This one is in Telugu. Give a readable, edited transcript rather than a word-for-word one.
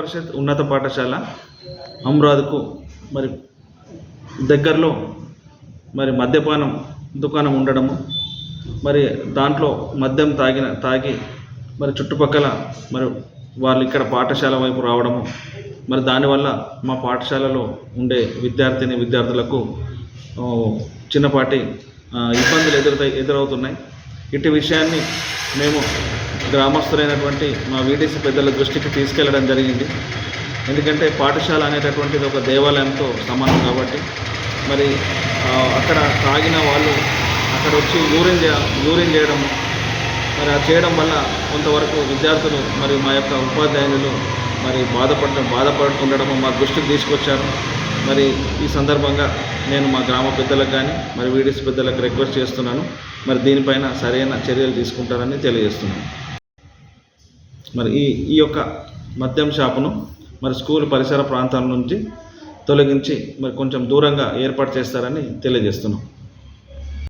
పరిషత్ ఉన్నత పాఠశాల అమ్రాద్కు మరి దగ్గరలో మరి మద్యపానం దుకాణం ఉండడము, మరి దాంట్లో మద్యం తాగి మరి చుట్టుపక్కల మరి వాళ్ళు ఇక్కడ పాఠశాల వైపు రావడము, మరి దానివల్ల మా పాఠశాలలో ఉండే విద్యార్థులకు చిన్నపాటి ఇబ్బందులు ఎదురవుతున్నాయి. ఇటు విషయాన్ని మేము గ్రామస్తులైనటువంటి మా వీడీసీ పెద్దల దృష్టికి తీసుకెళ్లడం జరిగింది. ఎందుకంటే పాఠశాల అనేటటువంటిది ఒక దేవాలయంతో సమానం కాబట్టి మరి అక్కడ తాగిన వాళ్ళు అక్కడ వచ్చి యూరిన్ చేయడం, మరి అది చేయడం వల్ల కొంతవరకు విద్యార్థులు మరి మా యొక్క ఉపాధ్యాయులు మరి బాధపడుతుండడము మా దృష్టికి తీసుకొచ్చారు. మరి ఈ సందర్భంగా నేను మా గ్రామ పెద్దలకు కానీ మరి వీడీసీ పెద్దలకు రిక్వెస్ట్ చేస్తున్నాను, మరి దీనిపైన సరైన చర్యలు తీసుకుంటారని తెలియజేస్తున్నాను. మరి ఈ యొక్క మద్యం షాపును మరి స్కూల్ పరిసర ప్రాంతాల నుంచి తొలగించి మరి కొంచెం దూరంగా ఏర్పాటు చేస్తారని తెలియజేస్తున్నాం.